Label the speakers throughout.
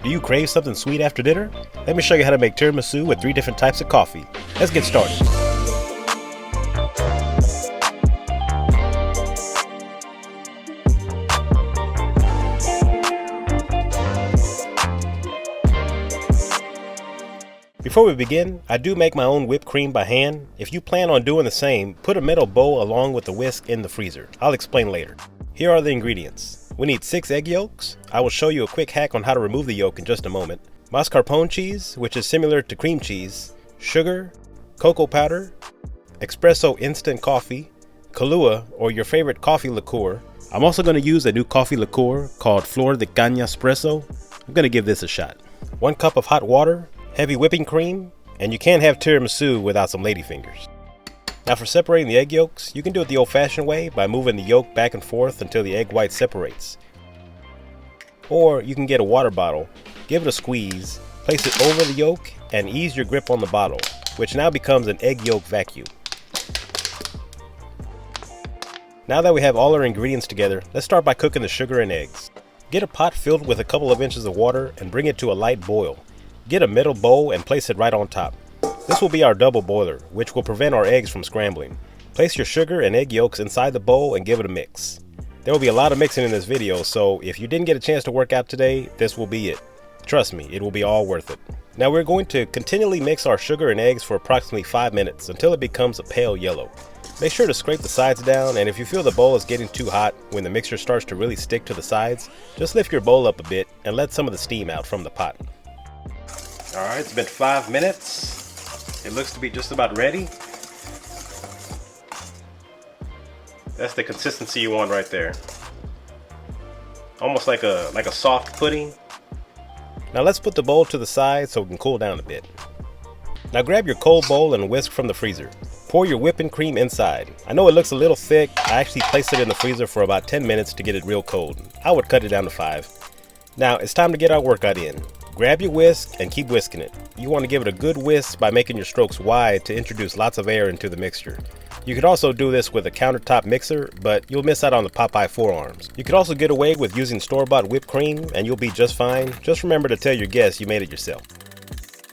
Speaker 1: Do you crave something sweet after dinner? Let me show you how to make tiramisu with 3 different types of coffee. Let's get started. Before we begin, I do make my own whipped cream by hand. If you plan on doing the same, put a metal bowl along with the whisk in the freezer. I'll explain later. Here are the ingredients. We need 6 egg yolks. I will show you a quick hack on how to remove the yolk in just a moment. Mascarpone cheese, which is similar to cream cheese, sugar, cocoa powder, espresso instant coffee, Kahlua or your favorite coffee liqueur. I'm also going to use a new coffee liqueur called Flor de Caña espresso. I'm going to give this a shot. 1 cup of hot water, heavy whipping cream, and you can't have tiramisu without some ladyfingers. Now for separating the egg yolks, you can do it the old-fashioned way by moving the yolk back and forth until the egg white separates. Or you can get a water bottle, give it a squeeze, place it over the yolk, and ease your grip on the bottle, which now becomes an egg yolk vacuum. Now that we have all our ingredients together, let's start by cooking the sugar and eggs. Get a pot filled with a couple of inches of water and bring it to a light boil. Get a metal bowl and place it right on top. This will be our double boiler, which will prevent our eggs from scrambling. Place your sugar and egg yolks inside the bowl and give it a mix. There will be a lot of mixing in this video, so if you didn't get a chance to work out today, this will be it. Trust me, it will be all worth it. Now we're going to continually mix our sugar and eggs for approximately 5 minutes until it becomes a pale yellow. Make sure to scrape the sides down, and if you feel the bowl is getting too hot when the mixture starts to really stick to the sides, just lift your bowl up a bit and let some of the steam out from the pot. Alright, it's been 5 minutes. It looks to be just about ready. That's the consistency you want right there. Almost like a soft pudding. Now let's put the bowl to the side so it can cool down a bit. Now grab your cold bowl and whisk from the freezer. Pour your whipping cream inside. I know it looks a little thick. I actually placed it in the freezer for about 10 minutes to get it real cold. I would cut it down to 5. Now it's time to get our workout in. Grab your whisk and keep whisking it. You want to give it a good whisk by making your strokes wide to introduce lots of air into the mixture. You could also do this with a countertop mixer, but you'll miss out on the Popeye forearms. You could also get away with using store-bought whipped cream and you'll be just fine. Just remember to tell your guests you made it yourself.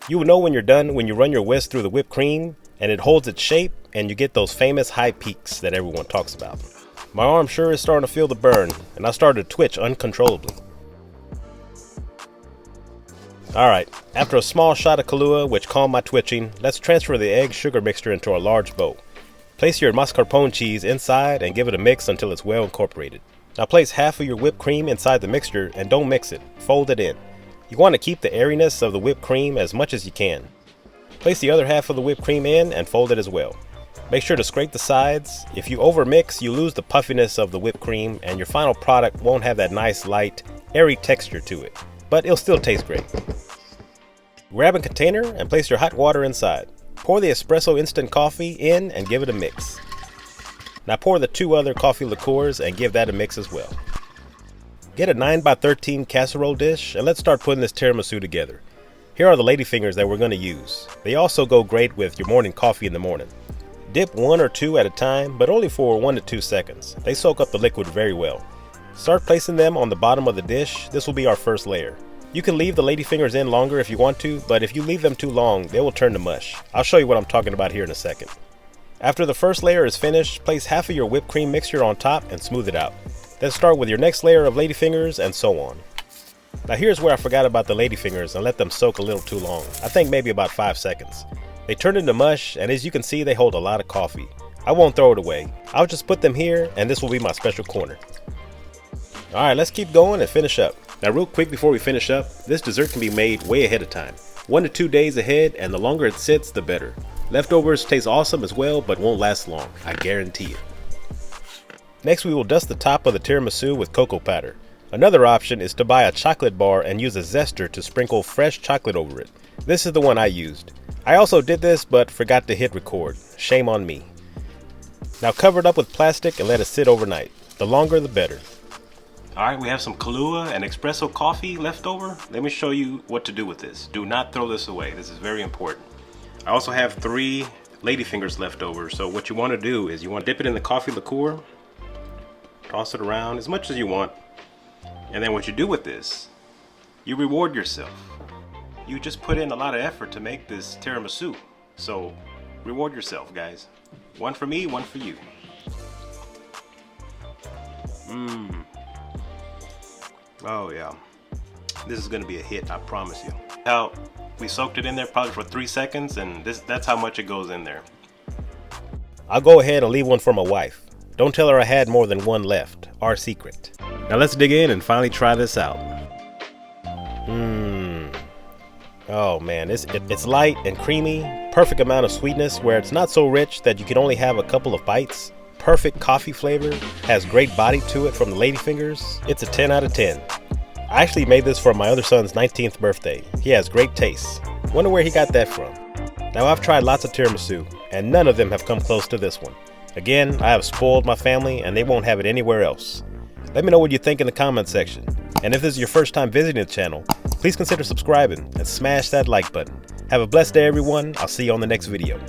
Speaker 1: You will know when you're done when you run your whisk through the whipped cream and it holds its shape and you get those famous high peaks that everyone talks about. My arm sure is starting to feel the burn and I started to twitch uncontrollably. Alright, after a small shot of Kahlua, which calmed my twitching, let's transfer the egg sugar mixture into a large bowl. Place your mascarpone cheese inside and give it a mix until it's well incorporated. Now place half of your whipped cream inside the mixture and don't mix it, fold it in. You want to keep the airiness of the whipped cream as much as you can. Place the other half of the whipped cream in and fold it as well. Make sure to scrape the sides. If you overmix, you lose the puffiness of the whipped cream and your final product won't have that nice, light, airy texture to it, but it'll still taste great. Grab a container and place your hot water inside. Pour the espresso instant coffee in and give it a mix. Now pour the 2 other coffee liqueurs and give that a mix as well. Get a 9x13 casserole dish and let's start putting this tiramisu together. Here are the ladyfingers that we're going to use. They also go great with your morning coffee in the morning. Dip 1 or 2 at a time, but only for 1 to 2 seconds. They soak up the liquid very well. Start placing them on the bottom of the dish. This will be our first layer. You can leave the ladyfingers in longer if you want to, but if you leave them too long, they will turn to mush. I'll show you what I'm talking about here in a second. After the first layer is finished, place half of your whipped cream mixture on top and smooth it out. Then start with your next layer of ladyfingers and so on. Now here's where I forgot about the ladyfingers and let them soak a little too long. I think maybe about 5 seconds. They turn into mush, and as you can see, they hold a lot of coffee. I won't throw it away. I'll just put them here, and this will be my special corner. Alright, let's keep going and finish up. Now real quick before we finish up, this dessert can be made way ahead of time. 1 to 2 days ahead, and the longer it sits, the better. Leftovers taste awesome as well, but won't last long, I guarantee it. Next we will dust the top of the tiramisu with cocoa powder. Another option is to buy a chocolate bar and use a zester to sprinkle fresh chocolate over it. This is the one I used. I also did this but forgot to hit record. Shame on me. Now cover it up with plastic and let it sit overnight. The longer the better. Alright, we have some Kahlua and espresso coffee left over. Let me show you what to do with this. Do not throw this away. This is very important. I also have 3 ladyfingers left over. So what you want to do is you want to dip it in the coffee liqueur. Toss it around as much as you want. And then what you do with this You reward yourself. You just put in a lot of effort to make this tiramisu. So reward yourself, guys. One for me, one for you. Oh yeah. This is gonna be a hit, I promise you. Now, we soaked it in there probably for 3 seconds, and that's how much it goes in there. I'll go ahead and leave one for my wife. Don't tell her I had more than one left. Our secret. Now let's dig in and finally try this out. Oh man, it's light and creamy. Perfect amount of sweetness where it's not so rich that you can only have a couple of bites. Perfect coffee flavor. Has great body to it from the ladyfingers. It's a 10 out of 10. I actually made this for my other son's 19th birthday. He has great taste. Wonder where he got that from. Now I've tried lots of tiramisu, and none of them have come close to this one. Again, I have spoiled my family, and they won't have it anywhere else. Let me know what you think in the comment section. And if this is your first time visiting the channel, please consider subscribing and smash that like button. Have a blessed day, everyone. I'll see you on the next video.